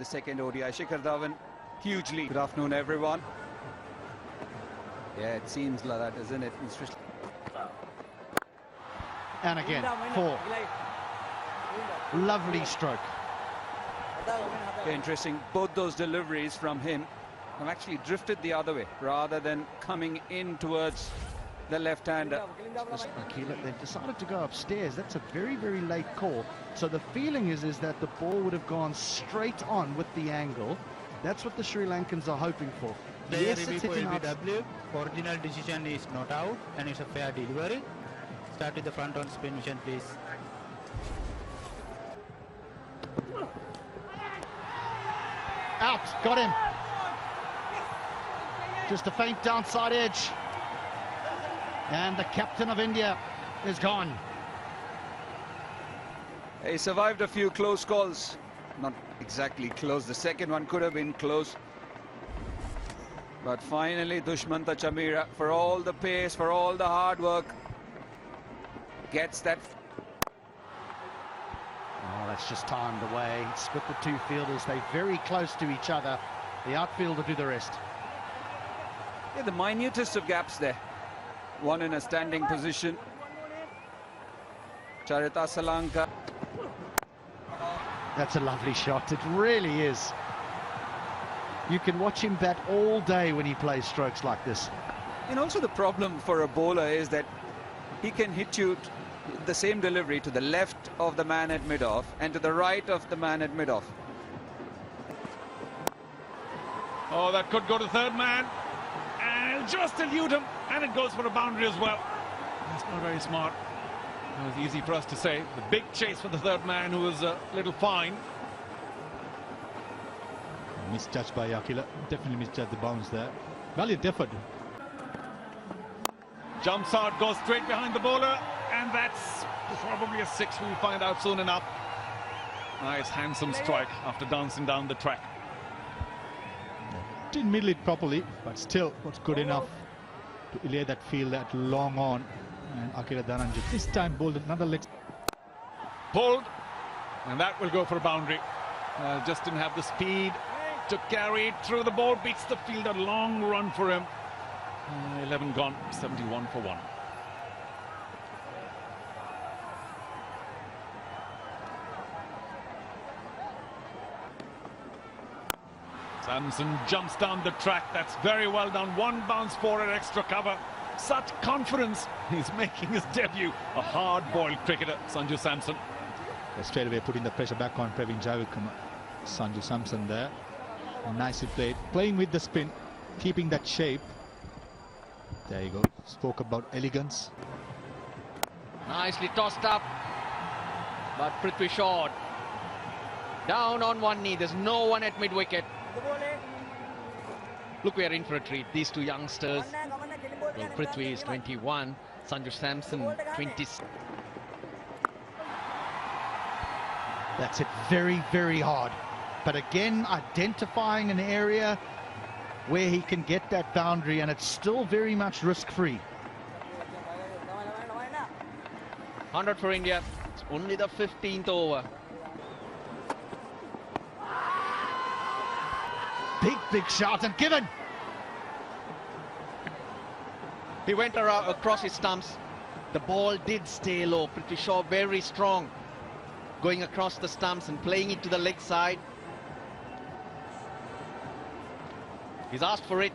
The second ODI, Shikhar Dhawan, hugely. Good afternoon, everyone. Yeah, it seems like that, doesn't it? And again, 4. Lovely stroke. Interesting, both those deliveries from him have actually drifted the other way rather than coming in towards the left-hander. They've decided to go upstairs. That's a very, very late call. So the feeling is that the ball would have gone straight on with the angle. That's what the Sri Lankans are hoping for. Yes, it's hitting out. Original decision is not out and it's a fair delivery. Start with the front on spin vision, please. Out, got him. Just a faint downside edge. And the captain of India is gone. He survived a few close calls. Not exactly close. The second one could have been close. But finally, Dushmanta Chamira, for all the pace, for all the hard work, gets that. Oh, that's just timed away. Split the two fielders. They're very close to each other. The outfielder do the rest. Yeah, the minutest of gaps there. One in a standing position. Charita Sri Lanka. That's a lovely shot. It really is. You can watch him bat all day when he plays strokes like this. And also the problem for a bowler is that he can hit you the same delivery to the left of the man at mid-off and to the right of the man at mid-off. Oh, that could go to third man. And just elude him. And it goes for a boundary as well. That's not very smart. It was easy for us to say. The big chase for the third man, who was a little fine. Misjudged by Akila. Definitely misjudged the bounce there. Valiant effort. Jumps out, goes straight behind the bowler. And that's probably a 6. We'll find out soon enough. Nice, handsome strike after dancing down the track. Didn't middle it properly, but still was good enough to lay that field that long on. And Akira Dhananjay this time bowled another leg. Pulled, and that will go for a boundary. Just didn't have the speed to carry it through. The ball beats the field. A long run for him. 11 gone, 71 for 1. Samson jumps down the track. That's very well done. One bounce for it, extra cover. Such confidence. He's making his debut. A hard-boiled cricketer, Sanju Samson. Straight away putting the pressure back on Praveen Javickrama. Sanju Samson there. Nicely played. Playing with the spin, keeping that shape. There you go. Spoke about elegance. Nicely tossed up. But Prithvi short. Down on one knee. There's no one at mid-wicket. Look, we are in for a treat. These two youngsters. Well, Prithvi is 21. Sanju Samson, 20. That's it very, very hard. But again, identifying an area where he can get that boundary, and it's still very much risk-free. 100 for India. It's only the 15th over. Big shot and given. He went around across his stumps. The ball did stay low. Prithvi Shaw very strong. Going across the stumps and playing it to the leg side. He's asked for it.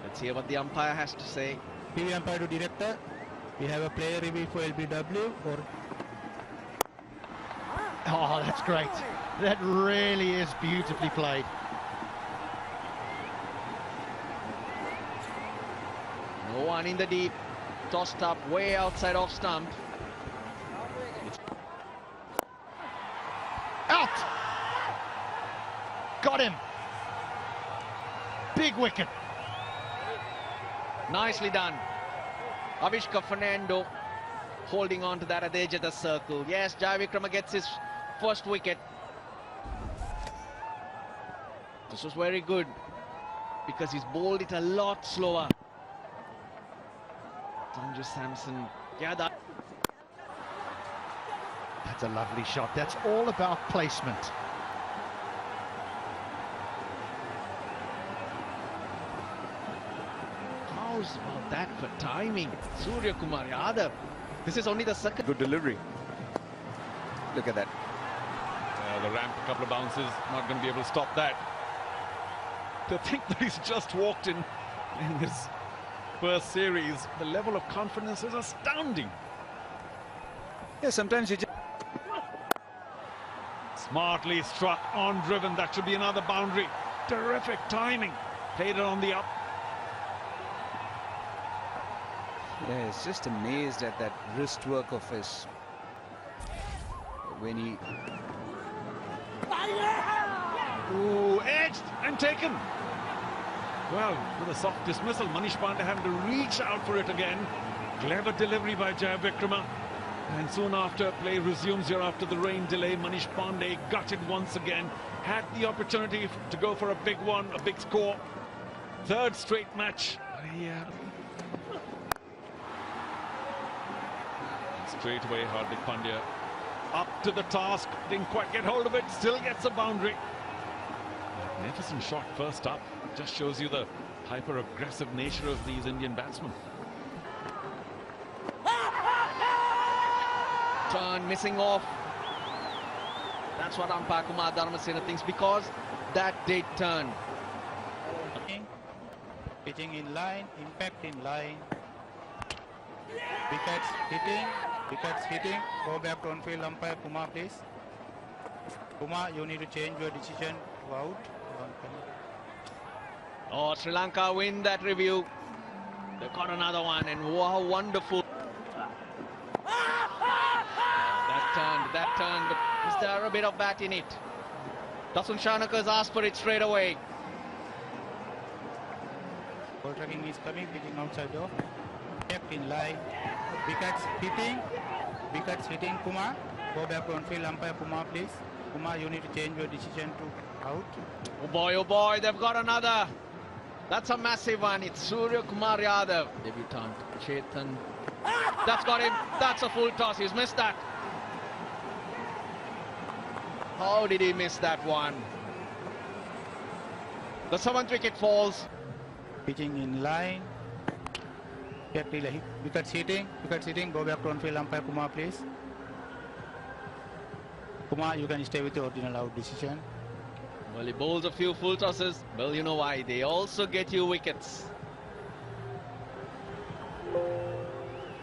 Let's hear what the umpire has to say. PV umpire to director. We have a player review for LBW or... Oh, that's great. That really is beautifully played. No one in the deep. Tossed up way outside off stump. Out! Got him. Big wicket. Nicely done. Avishka Fernando holding on to that at the edge of the circle. Yes, Javickrama gets his first wicket. This was very good because he's bowled it a lot slower. Sanju Samson, yeah, that's a lovely shot. That's all about placement. How's about that for timing? Surya Kumar Yadav. This is only the second. Good delivery. Look at that. The ramp, a couple of bounces, not going to be able to stop that. To think that he's just walked in this first series, the level of confidence is astounding. Yeah, sometimes you just... Smartly struck, on driven, that should be another boundary. Terrific timing, played it on the up. Yeah, it's just amazed at that wrist work of his. When he... Ooh, edged and taken. Well, with a soft dismissal, Manish Pandey having to reach out for it again. Clever delivery by Jaya Vikrama. And soon after, play resumes here after the rain delay. Manish Pandey gutted once again. Had the opportunity to go for a big one, a big score. Third straight match. Yeah. Straight away, Hardik Pandya up to the task. Didn't quite get hold of it. Still gets a boundary. Magnificent shot first up. Just shows you the hyper-aggressive nature of these Indian batsmen. Turn missing off. That's what umpire Kumar Dharmasena thinks, because that did turn. Pitching in line, impact in line. Wickets hitting, wickets hitting. Go back to on-field umpire Kumar, please. Kumar, you need to change your decision to out. Oh, Sri Lanka win that review. They got another one, and wow, wonderful. That turned, but is there a bit of bat in it? Dasun Shanakar's asked for it straight away. Ball tracking is coming, pitching outside off. Kept in line. Wickets hitting Kumar. Go back to on-field umpire Kumar, please. Kumar, you need to change your decision to out. Oh boy, they've got another. That's a massive one. It's Surya Kumar Yadav, debutant. Chetan. That's got him. That's a full toss. He's missed that. How did he miss that one? The 7th wicket falls. Pitching in line. Wickets hitting. Go back to on-field umpire Kumar, please. Kumar, you can stay with your original out decision. Well, he bowls a few full tosses. Well, you know why. They also get you wickets.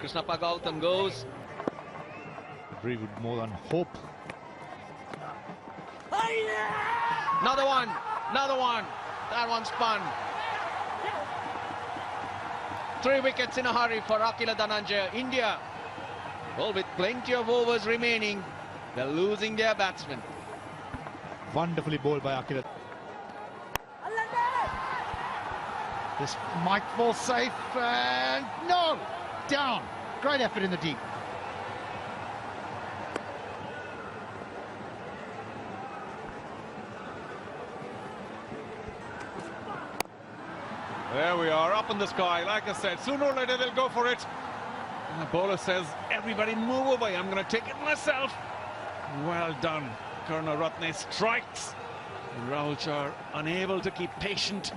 Krishnappa Gautam goes. Agree with more than hope. Another one. That one spun. 3 wickets in a hurry for Akila Dhananjaya. India, well, with plenty of overs remaining, they're losing their batsmen. Wonderfully bowled by Akila. This might fall safe, and no! Down. Great effort in the deep. There we are, up in the sky. Like I said, sooner or later they'll go for it. And the bowler says, everybody move away, I'm going to take it myself. Well done. Karunaratne strikes. And Rahul Char unable to keep patient.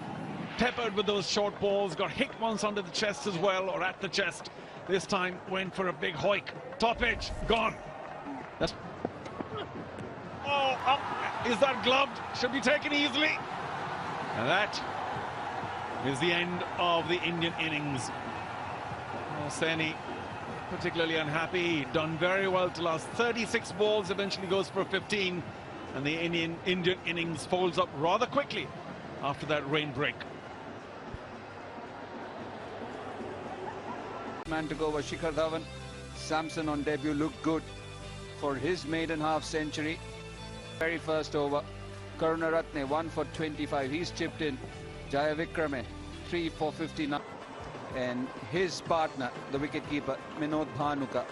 Peppered with those short balls. Got hit once under the chest as well, or at the chest. This time went for a big hoik. Top edge, gone. That's... Oh, up. Is that gloved? Should be taken easily. And that is the end of the Indian innings. Oh, Saini particularly unhappy. Done very well to last 36 balls, eventually goes for 15, and the Indian innings folds up rather quickly after that rain break. Man to go was Shikhar Dhawan. Samson on debut looked good for his maiden half century. Very first over. Karunaratne 1 for 25. He's chipped in. Jaya Vikrame 3 for 59. And his partner, the wicketkeeper, Minod Bhanuka,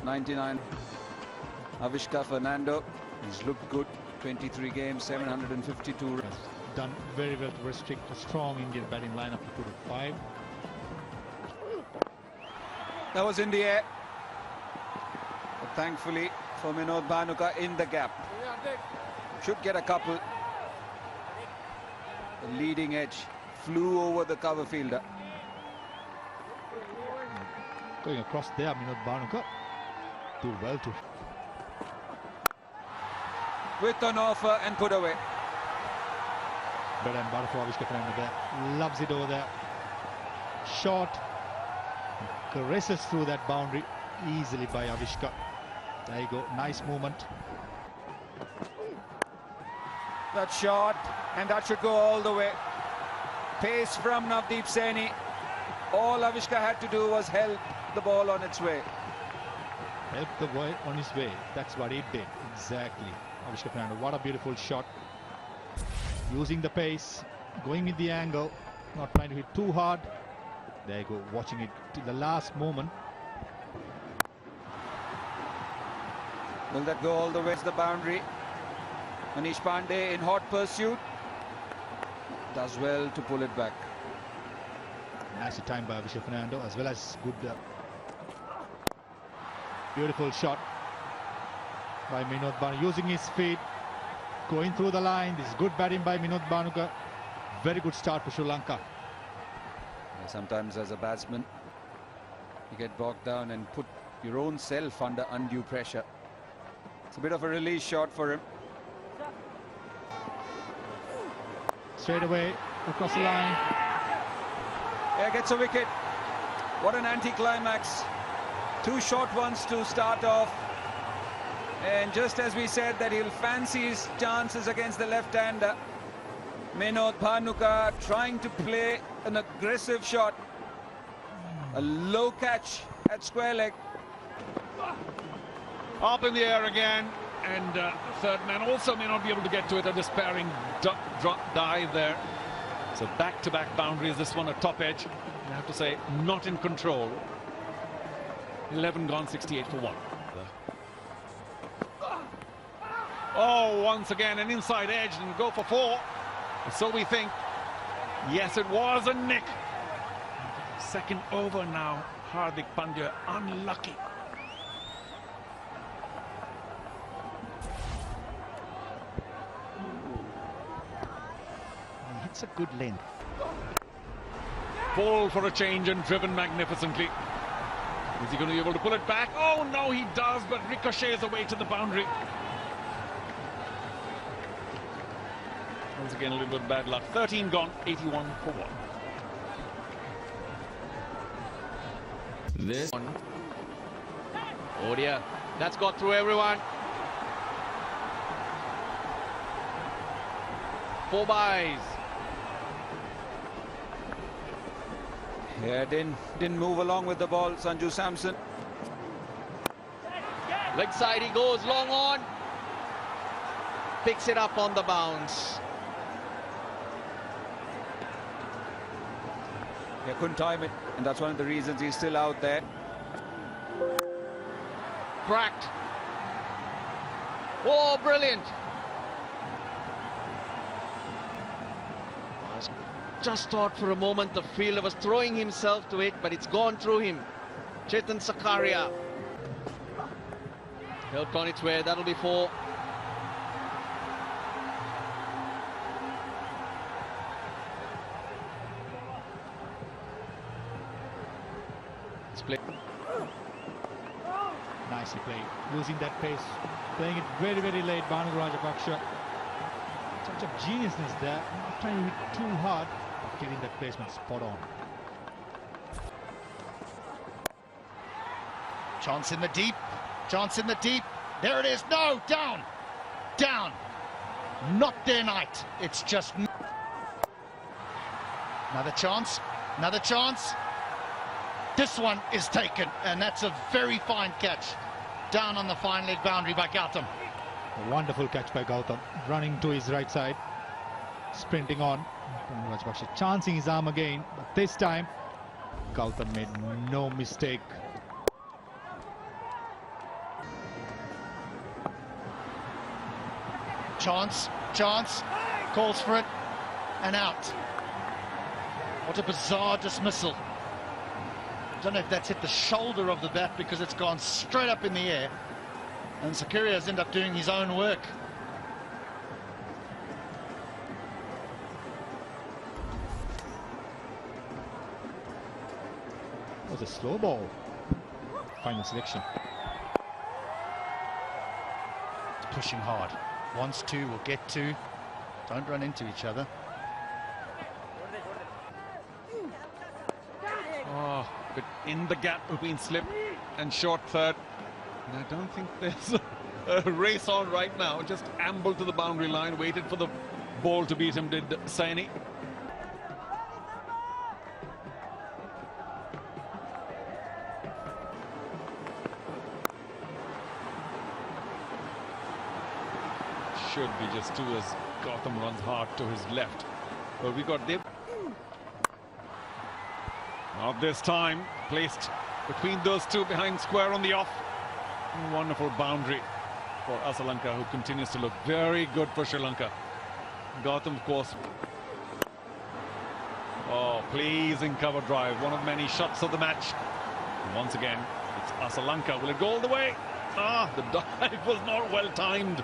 99. Avishka Fernando, he's looked good. 23 games, 752 runs. Done very well to restrict a strong Indian batting lineup to 2 to 5. That was in the air. But thankfully for Minod Bhanuka, in the gap. Should get a couple. The leading edge flew over the cover fielder. Going across there, Minod Bhanuka. Do well to. With an offer and put away. Bread and butter for Avishka Fernando there. Loves it over there. Short. Caresses through that boundary easily by Avishka. There you go. Nice movement. That shot, and that should go all the way. Pace from Navdeep Saini. All Avishka had to do was help the ball on its way. Help the boy on his way. That's what he did. Exactly. Avishka Fernando, what a beautiful shot. Using the pace, going with the angle, not trying to hit too hard. There you go, watching it till the last moment. Will that go all the way to the boundary? Manish Pandey in hot pursuit. Does well to pull it back. Nice time by Avishka Fernando, as well as good. Beautiful shot by Minod Bhanuka, using his feet, going through the line. This is good batting by Minod Bhanuka. Very good start for Sri Lanka. Sometimes as a batsman, you get bogged down and put your own self under undue pressure. It's a bit of a release shot for him. Straight away, across the line. Yeah, gets a wicket. What an anticlimax. Two short ones to start off. And just as we said that he'll fancy his chances against the left-hander, Minod Bhanuka trying to play an aggressive shot. A low catch at square leg. Up in the air again, and the third man also may not be able to get to it. A despairing drop dive there. So back-to-back boundaries. This one a top edge. I have to say, not in control. 11 gone, 68 for 1. Oh, once again an inside edge and go for 4. So we think. Yes, it was a nick. Second over now. Hardik Pandya unlucky. It's a good length. Ball for a change and driven magnificently. Is he going to be able to pull it back? Oh no, he does, but ricochets away to the boundary. Once again, a little bit of bad luck. 13 gone, 81 for 1. This one. Oh dear, that's got through everyone. 4 byes. Yeah, didn't move along with the ball, Sanju Samson. Leg side he goes, long on. Picks it up on the bounce. Yeah, couldn't time it, and that's one of the reasons he's still out there. Cracked. Oh, brilliant. Just thought for a moment the fielder was throwing himself to it, but it's gone through him. Chetan Sakaria. Helped on its way, that'll be 4. Split. Nicely played, using that pace, playing it very, very late. Bhanuka Rajapaksha. Touch of geniusness there, not trying to hit too hard, but getting that placement spot on. Chance in the deep. Chance in the deep. There it is. No, down. Down. Not their night. It's just... Another chance. Another chance. This one is taken, and that's a very fine catch. Down on the fine leg boundary by Gautam. A wonderful catch by Gautam, running to his right side, sprinting on. Rajapaksa chancing his arm again, but this time Gautam made no mistake. Chance, chance, calls for it, and out. What a bizarre dismissal. I don't know if that's hit the shoulder of the bat because it's gone straight up in the air. And Sakaria has ended up doing his own work. was a slow ball. Final selection. Pushing hard. Wants to, will get to. Don't run into each other. Oh, but in the gap between slip and short third. And I don't think there's a race on right now. Just ambled to the boundary line, waited for the ball to beat him, did Saini. Should be just two as Gotham runs hard to his left. But we got Dev. Not this time. Placed between those two behind square on the off. Wonderful boundary for Sri Lanka, who continues to look very good for Sri Lanka. Gotham, of course. Oh, pleasing cover drive. One of many shots of the match. And once again, it's Sri Lanka. Will it go all the way? Ah, the dive was not well timed.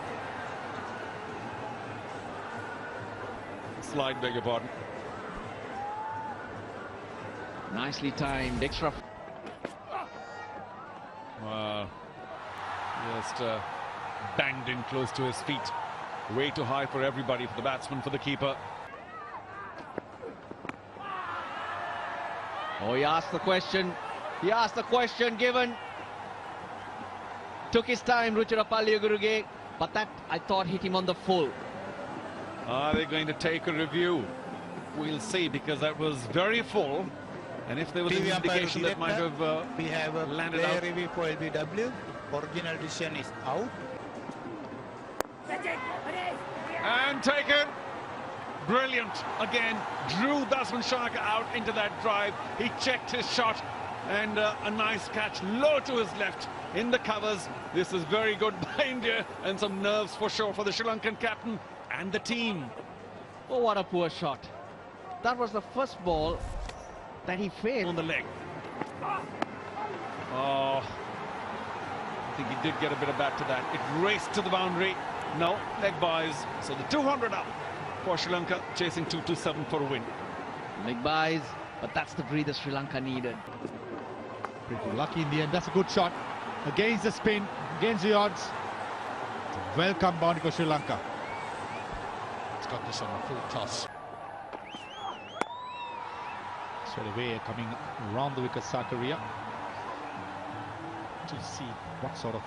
Slide, beg your pardon. Nicely timed, extra. Well, just banged in close to his feet. Way too high for everybody, for the batsman, for the keeper. Oh, he asked the question. He asked the question, given. Took his time, Ruchirapalli Guruge, but that, I thought, hit him on the full. Are they going to take a review? We'll see, because that was very full. And if there was an indication that might have we have a landed player out. review for LBW. Original decision is out. And taken. Brilliant. Again, drew Dasman Shaka out into that drive. He checked his shot. And a nice catch low to his left in the covers. This is very good by India. And some nerves for sure for the Sri Lankan captain and the team. Oh, what a poor shot. That was the first ball that he failed. On the leg. Oh, I think he did get a bit of bat to that. It raced to the boundary. No, leg buys. So the 200 up for Sri Lanka, chasing 227 for a win. Leg buys, but that's the breather Sri Lanka needed. Pretty lucky in the end. That's a good shot. Against the spin, against the odds. Welcome boundary for Sri Lanka. It's got this on the full toss. Straight away coming around the wicket, Sakaria. To see what sort of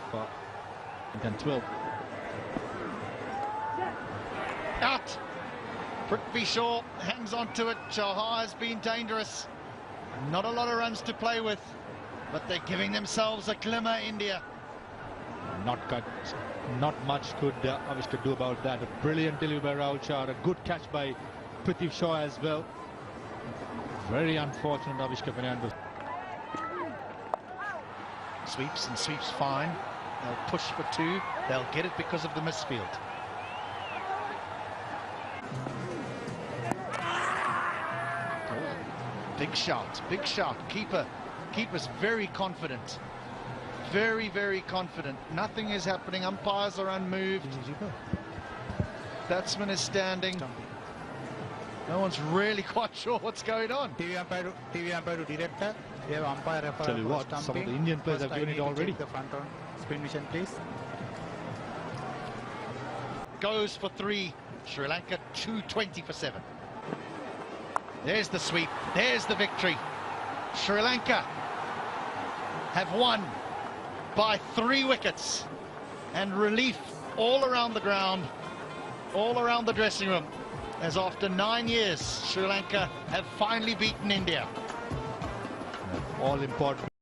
12. Out. Prithvi Shaw hangs on to it. Chahar has been dangerous. Not a lot of runs to play with, but they're giving themselves a glimmer, India. Not much could Avishka do about that. A brilliant delivery by Rahul Chahar. A good catch by Prithvi Shaw as well. Very unfortunate, Avishka Fernandez. Sweeps and sweeps fine. They'll push for two. They'll get it because of the misfield. Big shot, big shot. Keeper's very confident. Very, very confident. Nothing is happening. Umpires are unmoved. Batsman is standing. No one's really quite sure what's going on. TV umpire to director. We have umpire referee. Tell you what, some of the Indian players have given it already. The front on spin vision, please. Goes for three. Sri Lanka 220 for 7. There's the sweep. There's the victory. Sri Lanka have won by 3 wickets, and relief all around the ground, all around the dressing room, as after 9 years Sri Lanka have finally beaten India. All important.